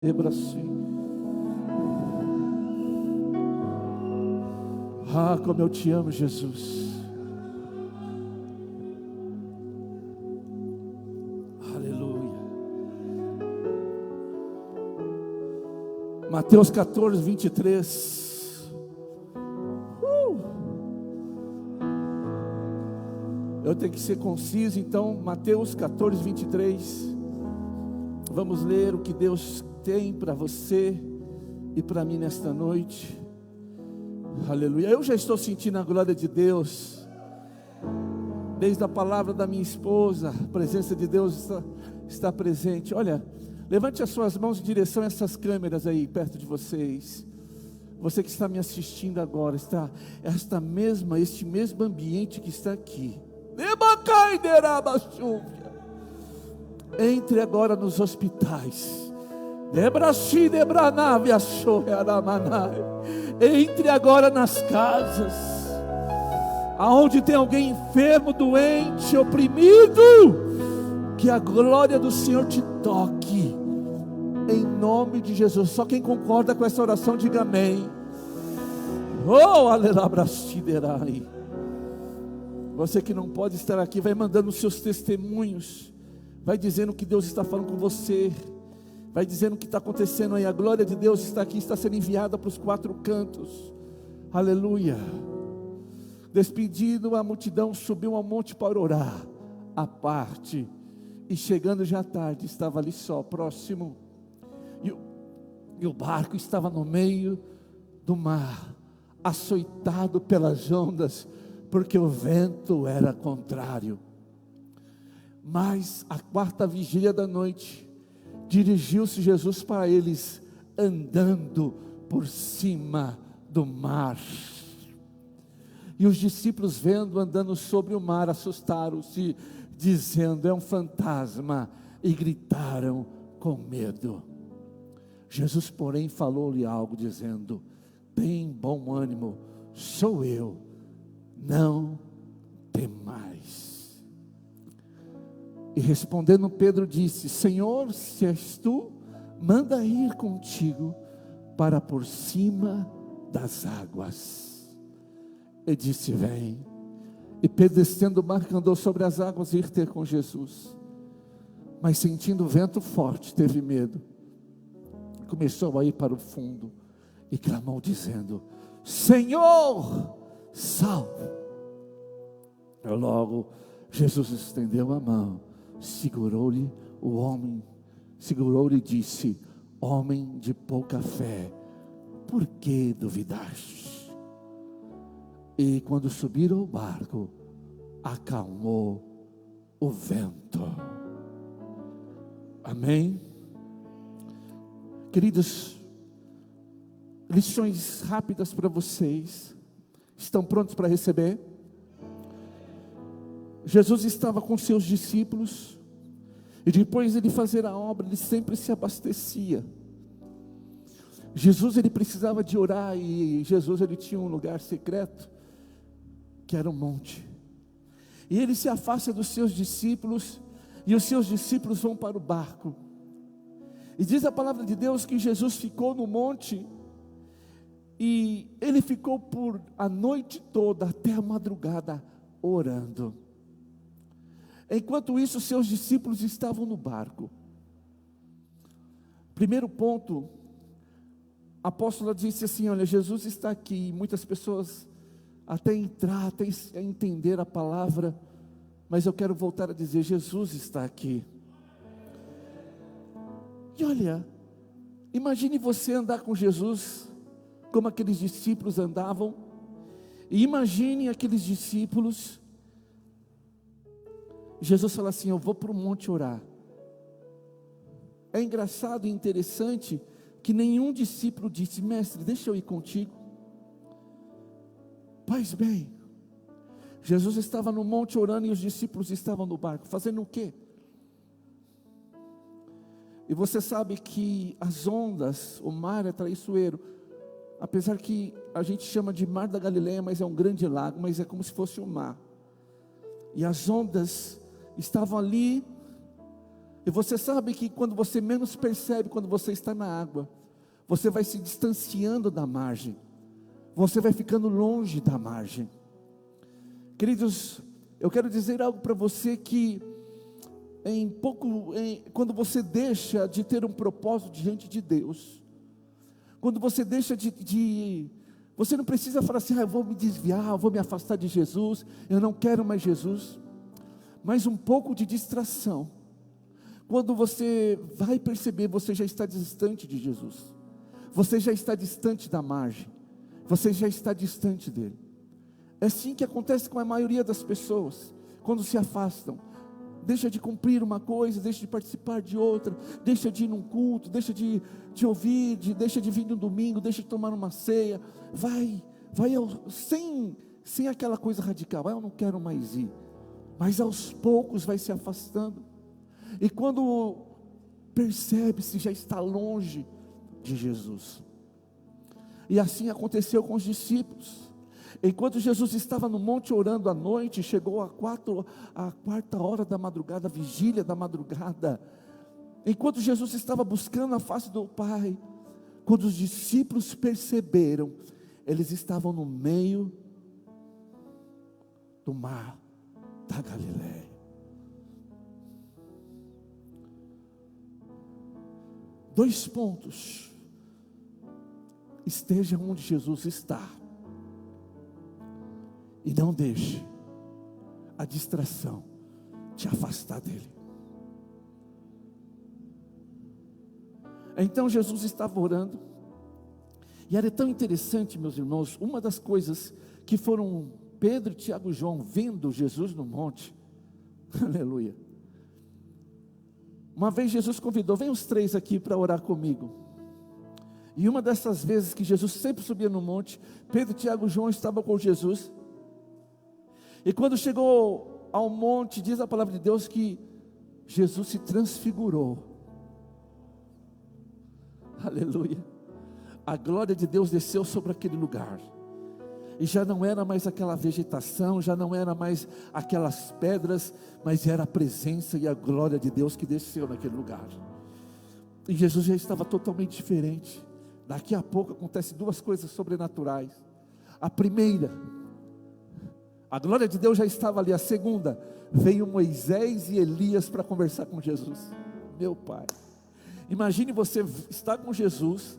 Ah, como eu te amo, Jesus. Aleluia. Mateus 14, 23. Eu tenho que ser conciso, então, Mateus 14, 23. Vamos ler o que Deus tem para você e para mim nesta noite. Aleluia. Eu já estou sentindo a glória de Deus. Desde a palavra da minha esposa, a presença de Deus está presente. Olha, levante as suas mãos em direção a essas câmeras aí perto de vocês. Você que está me assistindo agora, este mesmo ambiente que está aqui. Entre agora nos hospitais. Entre agora nas casas, aonde tem alguém enfermo, doente, oprimido. Que a glória do Senhor te toque, em nome de Jesus. Só quem concorda com essa oração, diga amém. Oh, aleluia. Você que não pode estar aqui, vai mandando os seus testemunhos, vai dizendo que Deus está falando com você, vai dizendo o que está acontecendo aí. A glória de Deus está aqui, está sendo enviada para os quatro cantos. Aleluia. Despedido, a multidão subiu ao monte para orar à parte, e chegando já tarde, estava ali só, próximo, e o barco estava no meio do mar, açoitado pelas ondas, porque o vento era contrário. Mas a quarta vigília da noite, dirigiu-se Jesus para eles, andando por cima do mar. E os discípulos, vendo andando sobre o mar, assustaram-se, dizendo: é um fantasma, e gritaram com medo. Jesus, porém, falou-lhe algo, dizendo: tem bom ânimo, sou eu, não temais. E respondendo Pedro disse: Senhor, se és tu, manda ir contigo para por cima das águas. E disse: vem. E Pedro, descendo do barco, andou sobre as águas e ir ter com Jesus. Mas sentindo o vento forte, teve medo. Começou a ir para o fundo e clamou dizendo: Senhor, salve. Logo Jesus estendeu a mão, segurou-lhe e disse: homem de pouca fé, por que duvidaste? E quando subiram ao barco, acalmou o vento. Amém? Queridos, lições rápidas para vocês. Estão prontos para receber? Jesus estava com seus discípulos, e depois de ele fazer a obra, ele sempre se abastecia. Jesus, ele precisava de orar, e Jesus, ele tinha um lugar secreto, que era um monte. E ele se afasta dos seus discípulos, e os seus discípulos vão para o barco. E diz a palavra de Deus que Jesus ficou no monte, e ele ficou por a noite toda, até a madrugada, orando. Enquanto isso, seus discípulos estavam no barco. Primeiro ponto, a apóstola disse assim: olha, Jesus está aqui. Muitas pessoas até entrar, até entender a palavra, mas eu quero voltar a dizer: Jesus está aqui. E olha, imagine você andar com Jesus, como aqueles discípulos andavam, e imagine aqueles discípulos. Jesus fala assim: eu vou para o monte orar. É engraçado e interessante que nenhum discípulo disse: mestre, deixa eu ir contigo. Pois bem, Jesus estava no monte orando, e os discípulos estavam no barco, fazendo o quê? E você sabe que as ondas, o mar é traiçoeiro, apesar que a gente chama de Mar da Galileia, mas é um grande lago, mas é como se fosse um mar. E as ondas estavam ali, E você sabe que quando você menos percebe, quando você está na água, você vai se distanciando da margem, você vai ficando longe da margem. Queridos, eu quero dizer algo para você que quando você deixa de ter um propósito diante de Deus, quando você deixa você não precisa falar assim, eu vou me desviar, eu vou me afastar de Jesus, eu não quero mais Jesus, mas um pouco de distração, quando você vai perceber, você já está distante de Jesus, você já está distante da margem, você já está distante dele. É assim que acontece com a maioria das pessoas, quando se afastam, deixa de cumprir uma coisa, deixa de participar de outra, deixa de ir num culto, deixa de ouvir, deixa de vir no domingo, deixa de tomar uma ceia, sem aquela coisa radical, eu não quero mais ir, mas aos poucos vai se afastando, e quando percebe-se, já está longe de Jesus. E assim aconteceu com os discípulos. Enquanto Jesus estava no monte orando à noite, chegou a quarta hora da madrugada, a vigília da madrugada. Enquanto Jesus estava buscando a face do Pai, quando os discípulos perceberam, eles estavam no meio do mar da Galileia. Dois pontos: esteja onde Jesus está, e não deixe a distração te afastar dele. Então Jesus estava orando, e era tão interessante, meus irmãos, uma das coisas que foram Pedro, Tiago e João vendo Jesus no monte, aleluia. Uma vez Jesus convidou, vem os três aqui para orar comigo. E uma dessas vezes que Jesus sempre subia no monte, Pedro, Tiago e João estavam com Jesus. E quando chegou ao monte, diz a palavra de Deus que Jesus se transfigurou. Aleluia. A glória de Deus desceu sobre aquele lugar. E já não era mais aquela vegetação, já não era mais aquelas pedras, mas era a presença e a glória de Deus que desceu naquele lugar. E Jesus já estava totalmente diferente. Daqui a pouco acontecem duas coisas sobrenaturais. A primeira, a glória de Deus já estava ali. A segunda, veio Moisés e Elias para conversar com Jesus. Meu Pai, imagine você estar com Jesus,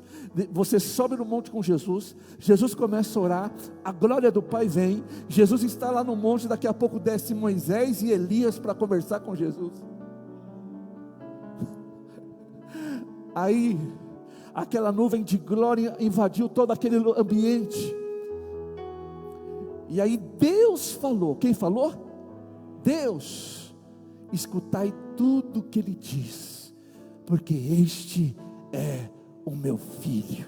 você sobe no monte com Jesus, Jesus começa a orar, a glória do Pai vem, Jesus está lá no monte, daqui a pouco desce Moisés e Elias para conversar com Jesus. Aí, aquela nuvem de glória invadiu todo aquele ambiente. E aí Deus falou, quem falou? Deus. Escutai tudo que Ele diz, porque este é o meu filho.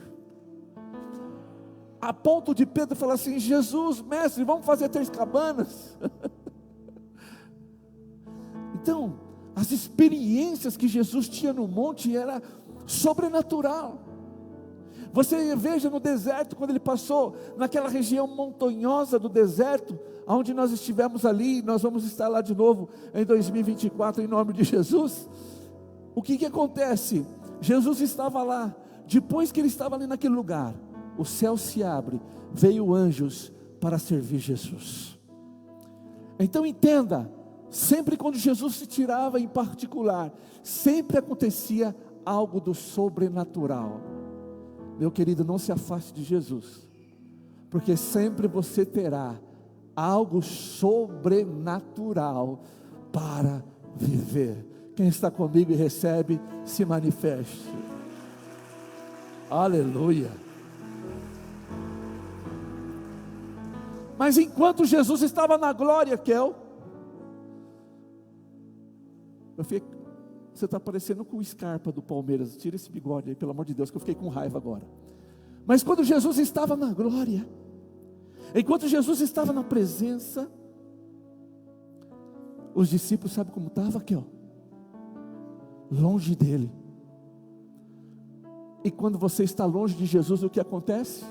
A ponto de Pedro falar assim, Jesus, mestre, vamos fazer 3 cabanas. Então, as experiências que Jesus tinha no monte era sobrenatural. Você veja no deserto, quando ele passou naquela região montanhosa do deserto, onde nós estivemos ali, nós vamos estar lá de novo em 2024, em nome de Jesus. O que acontece? Jesus estava lá, depois que ele estava ali naquele lugar, o céu se abre, veio anjos para servir Jesus. Então entenda, sempre quando Jesus se tirava em particular, sempre acontecia algo do sobrenatural. Meu querido, não se afaste de Jesus, porque sempre você terá algo sobrenatural para viver. Quem está comigo e recebe, se manifeste. Aleluia. Mas enquanto Jesus estava na glória, Kel, você está parecendo com o Scarpa do Palmeiras. Tira esse bigode aí, pelo amor de Deus, que eu fiquei com raiva agora. Mas quando Jesus estava na glória, enquanto Jesus estava na presença, os discípulos, sabe como estava, Kel? Longe dele. E quando você está longe de Jesus, o que acontece?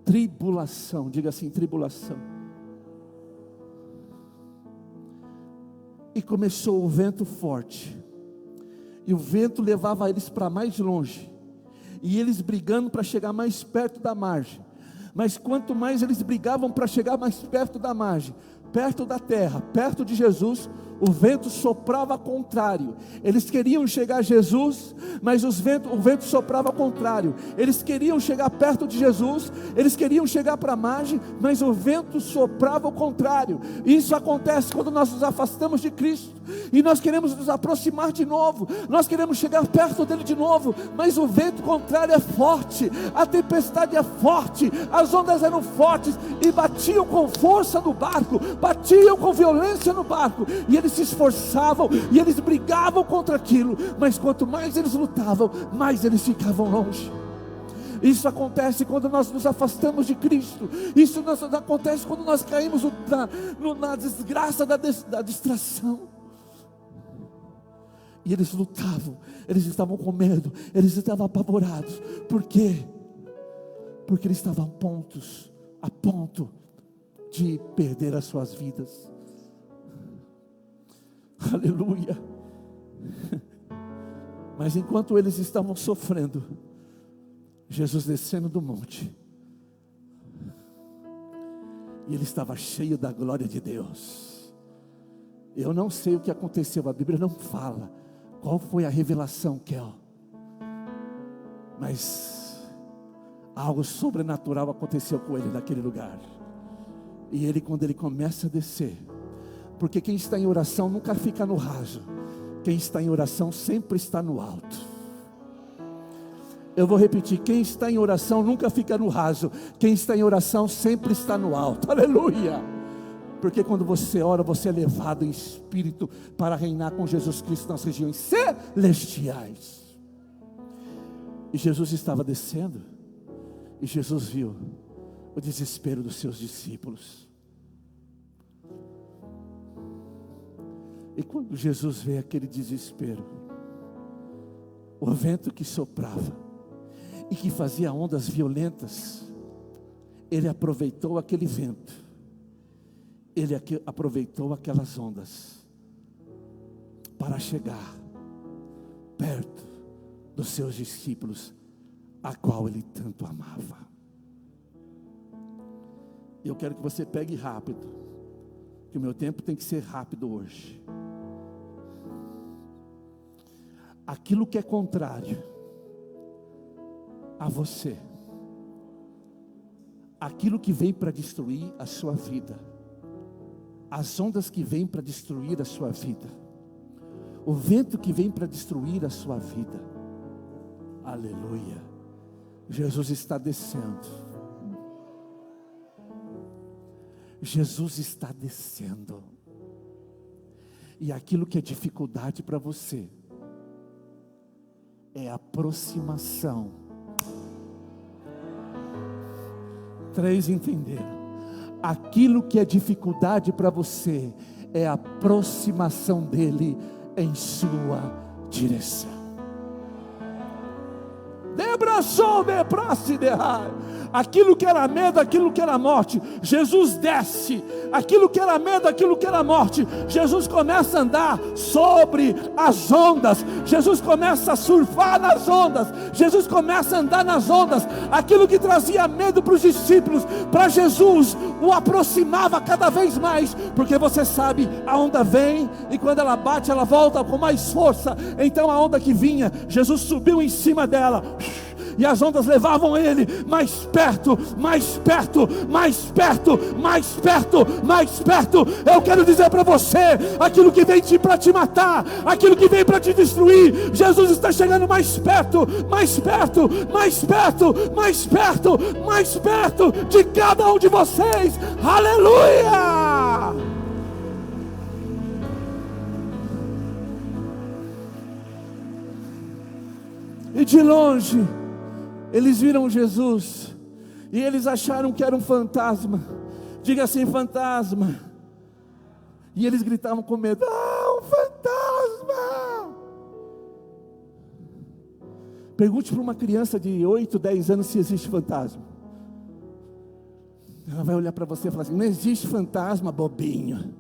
Tribulação. Diga assim, tribulação. E começou o vento forte, e o vento levava eles para mais longe, e eles brigando para chegar mais perto da margem. Mas quanto mais eles brigavam para chegar mais perto da margem, perto da terra, perto de Jesus, o vento soprava contrário. Eles queriam chegar a Jesus, mas o vento soprava contrário. Eles queriam chegar perto de Jesus, eles queriam chegar para a margem, mas o vento soprava o contrário. Isso acontece quando nós nos afastamos de Cristo, e nós queremos nos aproximar de novo, nós queremos chegar perto dele de novo, mas o vento contrário é forte, a tempestade é forte, as ondas eram fortes, e batiam com força no barco, batiam com violência no barco, e eles se esforçavam, e eles brigavam contra aquilo, mas quanto mais eles lutavam, mais eles ficavam longe. Isso acontece quando nós nos afastamos de Cristo. Isso acontece quando nós caímos na desgraça da distração. E eles lutavam, eles estavam com medo, eles estavam apavorados. Por quê? Porque eles estavam a ponto de perder as suas vidas. Aleluia. Mas enquanto eles estavam sofrendo, Jesus descendo do monte, e ele estava cheio da glória de Deus. Eu não sei o que aconteceu, a Bíblia não fala qual foi a revelação, mas algo sobrenatural aconteceu com ele naquele lugar. E ele, quando ele começa a descer, porque quem está em oração nunca fica no raso, quem está em oração sempre está no alto. Eu vou repetir, quem está em oração nunca fica no raso, quem está em oração sempre está no alto. Aleluia. Porque quando você ora, você é levado em espírito para reinar com Jesus Cristo nas regiões celestiais. E Jesus estava descendo, e Jesus viu o desespero dos seus discípulos. E quando Jesus vê aquele desespero, o vento que soprava e que fazia ondas violentas, ele aproveitou aquele vento, ele aproveitou aquelas ondas para chegar perto dos seus discípulos, a qual ele tanto amava. Eu quero que você pegue rápido, que o meu tempo tem que ser rápido hoje. Aquilo que é contrário a você, aquilo que vem para destruir a sua vida, as ondas que vêm para destruir a sua vida, o vento que vem para destruir a sua vida, aleluia, Jesus está descendo, Jesus está descendo, e aquilo que é dificuldade para você, é aproximação. 3 entenderam? Aquilo que é dificuldade para você é a aproximação dele em sua direção. Aquilo que era medo, aquilo que era morte, Jesus desce. Aquilo que era medo, aquilo que era morte, Jesus começa a andar sobre as ondas. Jesus começa a surfar nas ondas. Jesus começa a andar nas ondas. Aquilo que trazia medo para os discípulos, para Jesus, o aproximava cada vez mais. Porque você sabe, a onda vem, e quando ela bate, ela volta com mais força. Então a onda que vinha, Jesus subiu em cima dela, e as ondas levavam ele mais perto, mais perto, mais perto, mais perto, mais perto. Eu quero dizer para você, aquilo que vem para te matar, aquilo que vem para te destruir, Jesus está chegando mais perto, mais perto, mais perto, mais perto, mais perto de cada um de vocês. Aleluia! E de longe eles viram Jesus, e eles acharam que era um fantasma. Diga assim: fantasma. E eles gritavam com medo: ah, um fantasma. Pergunte para uma criança de 8, 10 anos se existe fantasma. Ela vai olhar para você e falar assim: não existe fantasma, bobinho.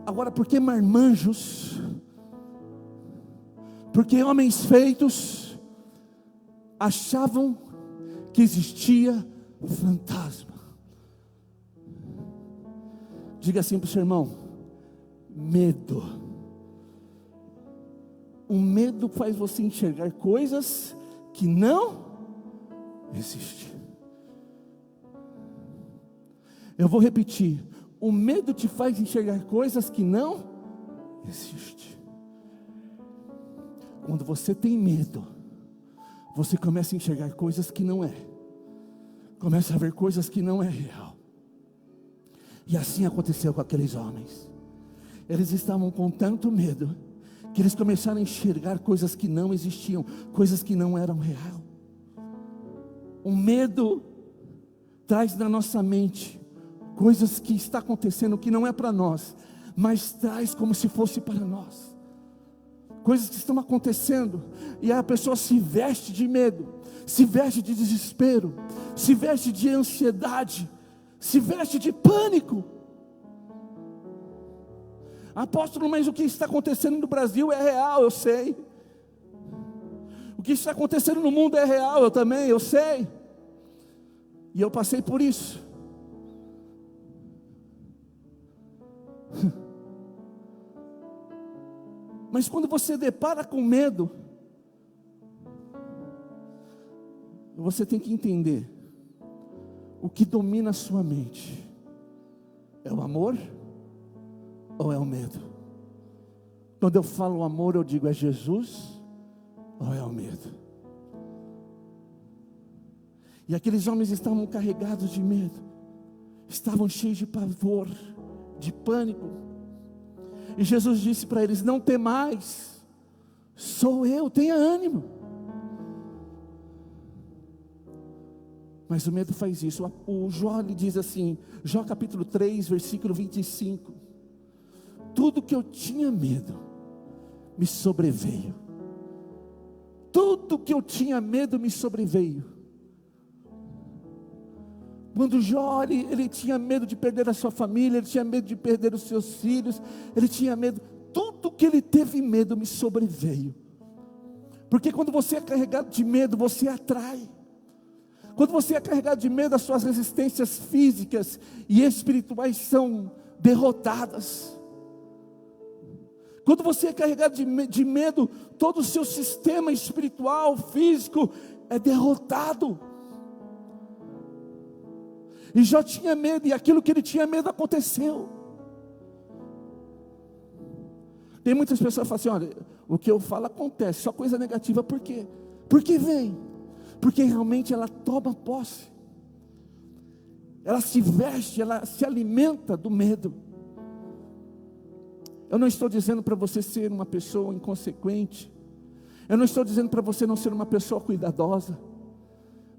Agora, porque marmanjos, porque homens feitos achavam que existia fantasma. Diga assim para o seu irmão: medo. O medo faz você enxergar coisas que não existem. Eu vou repetir: o medo te faz enxergar coisas que não existem. Quando você tem medo, você começa a enxergar coisas que não é, começa a ver coisas que não é real. E assim aconteceu com aqueles homens. Eles estavam com tanto medo que eles começaram a enxergar coisas que não existiam, coisas que não eram real. O medo traz na nossa mente coisas que está acontecendo que não é para nós, mas traz como se fosse para nós. Coisas que estão acontecendo, e a pessoa se veste de medo, se veste de desespero, se veste de ansiedade, se veste de pânico. Apóstolo, mas o que está acontecendo no Brasil é real, eu sei. O que está acontecendo no mundo é real, eu também, eu sei. E eu passei por isso. Mas quando você depara com medo, você tem que entender: o que domina a sua mente é o amor ou é o medo? Quando eu falo amor, eu digo: é Jesus ou é o medo? E aqueles homens estavam carregados de medo, estavam cheios de pavor, de pânico. E Jesus disse para eles: não temais, sou eu, tenha ânimo. Mas o medo faz isso. O Jó lhe diz assim, Jó capítulo 3, versículo 25: tudo que eu tinha medo me sobreveio. Tudo que eu tinha medo me sobreveio. Quando Jó, ele tinha medo de perder a sua família, ele tinha medo de perder os seus filhos, ele tinha medo, tudo que ele teve medo me sobreveio. Porque quando você é carregado de medo, você atrai. Quando você é carregado de medo, as suas resistências físicas e espirituais são derrotadas. Quando você é carregado de medo, todo o seu sistema espiritual, físico é derrotado. E Jó tinha medo, e aquilo que ele tinha medo aconteceu. Tem muitas pessoas que falam assim: olha, o que eu falo acontece, só coisa negativa. Por quê? Porque vem, porque realmente ela toma posse, ela se veste, ela se alimenta do medo. Eu não estou dizendo para você ser uma pessoa inconsequente, eu não estou dizendo para você não ser uma pessoa cuidadosa,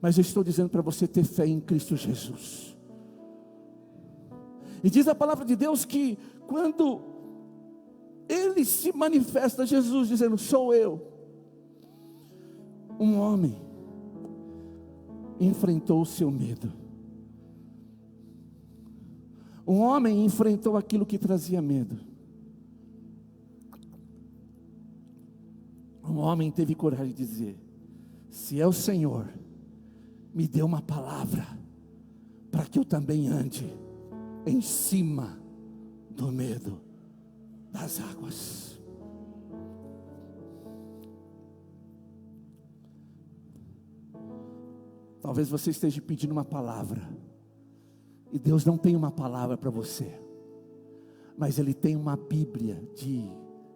mas eu estou dizendo para você ter fé em Cristo Jesus. E diz a palavra de Deus que quando Ele se manifesta, Jesus dizendo: sou eu, um homem enfrentou o seu medo. Um homem enfrentou aquilo que trazia medo. Um homem teve coragem de dizer: se é o Senhor, me dê uma palavra, para que eu também ande em cima do medo das águas. Talvez você esteja pedindo uma palavra, e Deus não tem uma palavra para você, mas Ele tem uma Bíblia de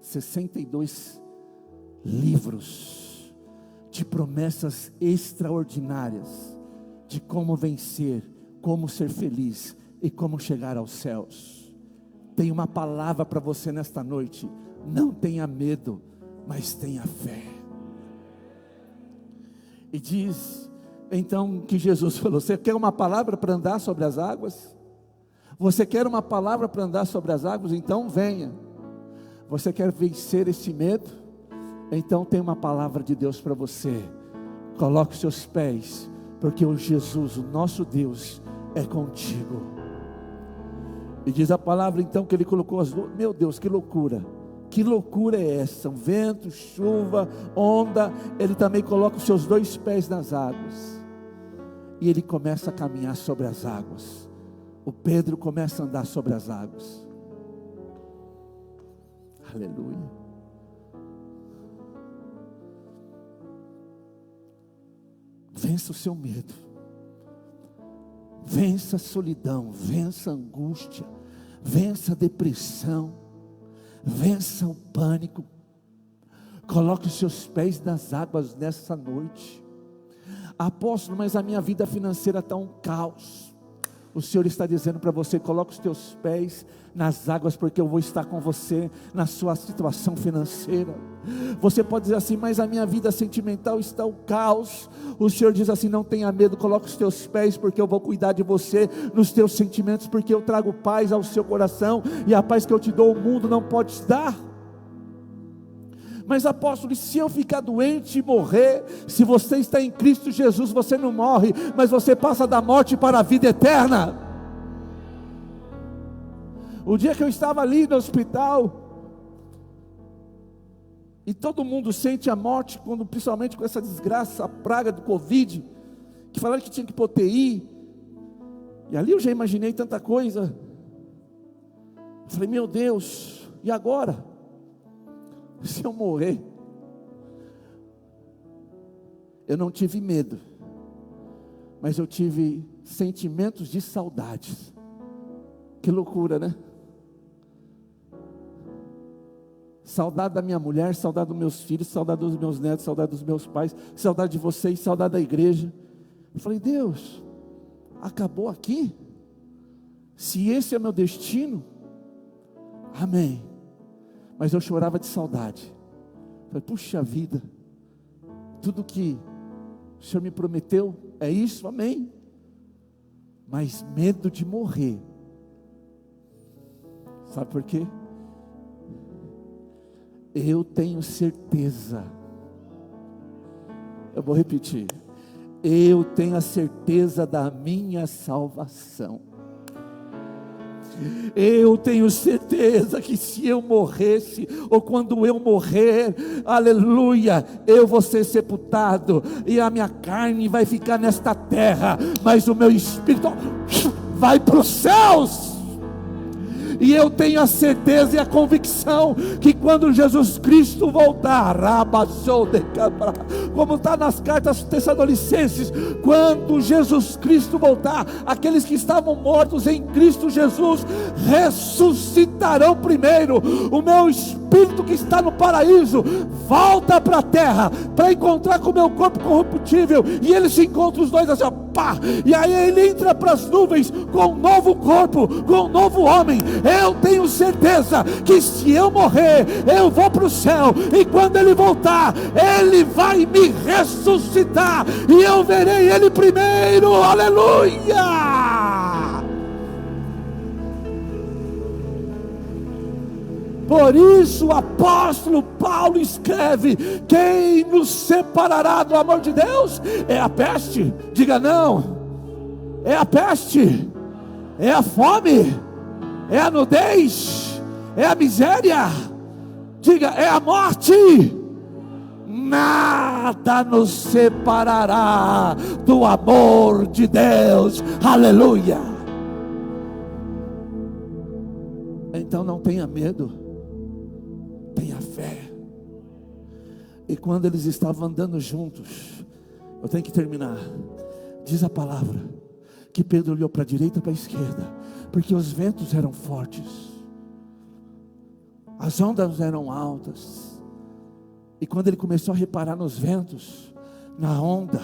62 livros, de promessas extraordinárias, de como vencer, como ser feliz e como chegar aos céus. Tem uma palavra para você nesta noite: não tenha medo, mas tenha fé. E diz então que Jesus falou: você quer uma palavra para andar sobre as águas? Você quer uma palavra para andar sobre as águas? Então venha. Você quer vencer esse medo? Então tem uma palavra de Deus para você. Coloque os seus pés, porque o Jesus, o nosso Deus, é contigo. E diz a palavra então que ele colocou as duas. Meu Deus, que loucura! Que loucura é essa? Vento, chuva, onda. Ele também coloca os seus 2 pés nas águas. E ele começa a caminhar sobre as águas. O Pedro começa a andar sobre as águas. Aleluia. Vença o seu medo. Vença a solidão. Vença a angústia. Vença a depressão. Vença o pânico. Coloque os seus pés nas águas nessa noite. Apóstolo, mas a minha vida financeira está um caos. O Senhor está dizendo para você: coloque os teus pés nas águas, porque eu vou estar com você na sua situação financeira. Você pode dizer assim: mas a minha vida sentimental está um caos. O Senhor diz assim: não tenha medo, coloque os teus pés, porque eu vou cuidar de você nos teus sentimentos, porque eu trago paz ao seu coração, e a paz que eu te dou o mundo não pode te dar. Mas apóstolo, se eu ficar doente e morrer, se você está em Cristo Jesus, você não morre, mas você passa da morte para a vida eterna. O dia que eu estava ali no hospital, e todo mundo sente a morte, quando, principalmente com essa desgraça, a praga do Covid, que falaram que tinha que pôr TI, e ali eu já imaginei tanta coisa. Eu falei: meu Deus, e agora? Se eu morrer? Eu não tive medo, mas eu tive sentimentos de saudades. Que loucura, né? Saudade da minha mulher, saudade dos meus filhos, saudade dos meus netos, saudade dos meus pais, saudade de vocês, saudade da igreja. Eu falei: Deus, acabou aqui? Se esse é meu destino, amém. Mas eu chorava de saudade. Falei: puxa vida, tudo que o Senhor me prometeu é isso, amém. Mas medo de morrer. Sabe por quê? Eu tenho certeza. Eu vou repetir. Eu tenho a certeza da minha salvação. Eu tenho certeza que se eu morresse, ou quando eu morrer, aleluia, eu vou ser sepultado, e a minha carne vai ficar nesta terra, mas o meu espírito vai para os céus. E eu tenho a certeza e a convicção que quando Jesus Cristo voltar, como está nas cartas Tessalonicenses, quando Jesus Cristo voltar, aqueles que estavam mortos em Cristo Jesus ressuscitarão primeiro. O meu espírito que está no paraíso volta para a terra para encontrar com o meu corpo corruptível, e eles se encontram os dois assim, ó, pá, e aí ele entra para as nuvens com um novo corpo, com um novo homem. Eu tenho certeza que se eu morrer, eu vou para o céu, e quando ele voltar, ele vai me ressuscitar, e eu verei ele primeiro, aleluia. Por isso o apóstolo Paulo escreve: quem nos separará do amor de Deus? É a peste? Diga não. É a peste? É a fome? É a nudez? É a miséria? Diga: é a morte? Nada nos separará do amor de Deus, aleluia. Então não tenha medo, tenha fé. E quando eles estavam andando juntos, eu tenho que terminar, diz a palavra que Pedro olhou para a direita e para a esquerda, porque os ventos eram fortes, as ondas eram altas. E quando ele começou a reparar nos ventos, na onda,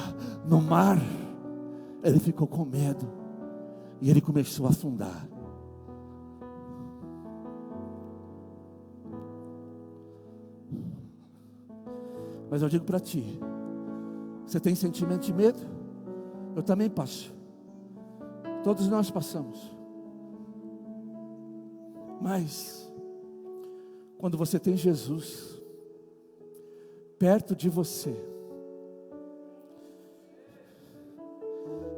no mar, ele ficou com medo, e ele começou a afundar. Mas eu digo para ti, você tem sentimento de medo? Eu também passo. Todos nós passamos. Mas quando você tem Jesus perto de você,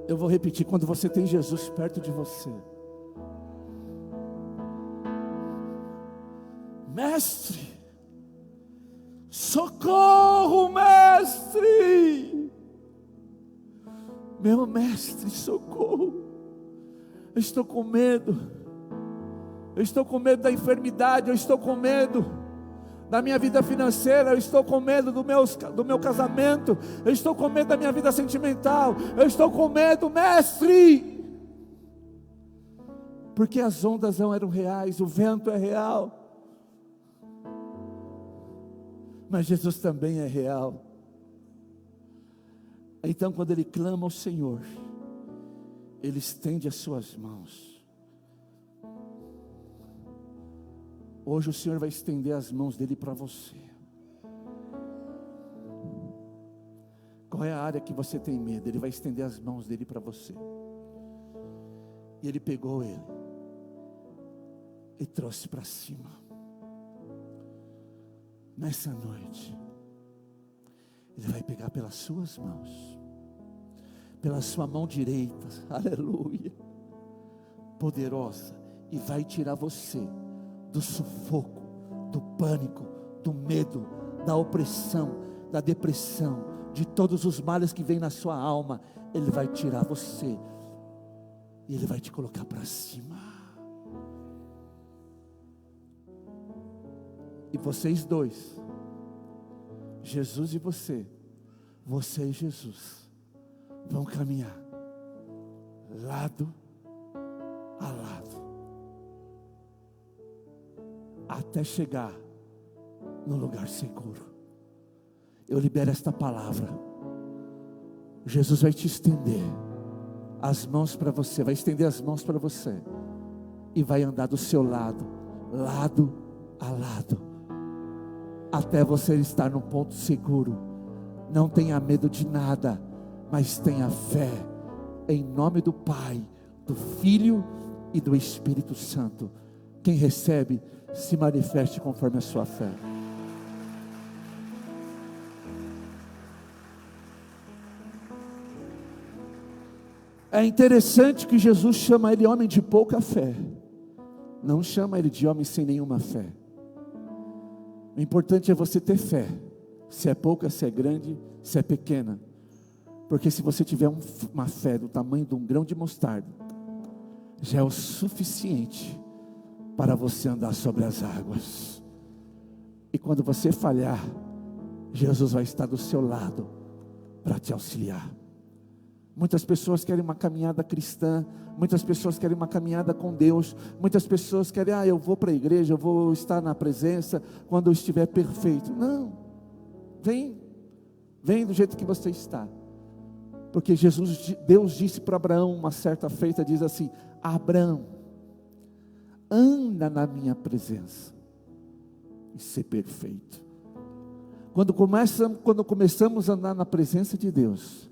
eu vou repetir, quando você tem Jesus perto de você, Mestre, socorro, mestre, meu mestre, socorro, eu estou com medo, eu estou com medo da enfermidade, eu estou com medo da minha vida financeira, eu estou com medo do meu casamento, eu estou com medo da minha vida sentimental, eu estou com medo, mestre, porque as ondas não eram reais, o vento é real, mas Jesus também é real. Então quando ele clama ao Senhor, ele estende as suas mãos. Hoje o Senhor vai estender as mãos dele para você. Qual é a área que você tem medo? Ele vai estender as mãos dele para você. E ele pegou ele e trouxe para cima. Nessa noite, ele vai pegar pelas suas mãos, pela sua mão direita, aleluia, poderosa, e vai tirar você do sufoco, do pânico, do medo, da opressão, da depressão, de todos os males que vêm na sua alma. Ele vai tirar você e ele vai te colocar para cima. E vocês dois, Jesus e você e Jesus, vão caminhar lado a lado, até chegar no lugar seguro. Eu libero esta palavra. Jesus vai te estender as mãos para você, vai estender as mãos para você, e vai andar do seu lado, lado a lado, até você estar num ponto seguro. Não tenha medo de nada, mas tenha fé, em nome do Pai, do Filho e do Espírito Santo. Quem recebe, se manifeste conforme a sua fé. É interessante que Jesus chama ele homem de pouca fé, não chama ele de homem sem nenhuma fé. O importante é você ter fé, se é pouca, se é grande, se é pequena, porque se você tiver uma fé do tamanho de um grão de mostarda, já é o suficiente para você andar sobre as águas. E quando você falhar, Jesus vai estar do seu lado para te auxiliar. Muitas pessoas querem uma caminhada cristã, muitas pessoas querem uma caminhada com Deus, muitas pessoas querem, eu vou para a igreja, eu vou estar na presença quando eu estiver perfeito. Não, vem do jeito que você está, porque Deus disse para Abraão uma certa feita, diz assim: Abraão, anda na minha presença e ser perfeito. Quando começamos a andar na presença de Deus,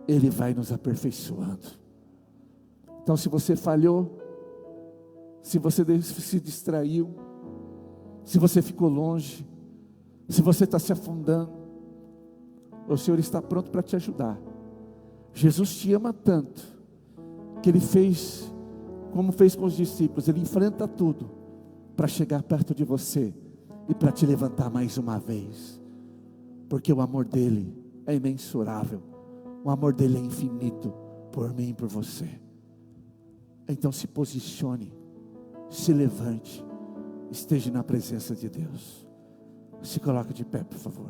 Ele vai nos aperfeiçoando. Então, se você falhou, se você se distraiu, se você ficou longe, se você está se afundando, o Senhor está pronto para te ajudar. Jesus te ama tanto, que Ele fez como fez com os discípulos. Ele enfrenta tudo para chegar perto de você e para te levantar mais uma vez, porque o amor dele é imensurável, o amor dele é infinito por mim e por você. Então se posicione, se levante, esteja na presença de Deus. Se coloque de pé, por favor.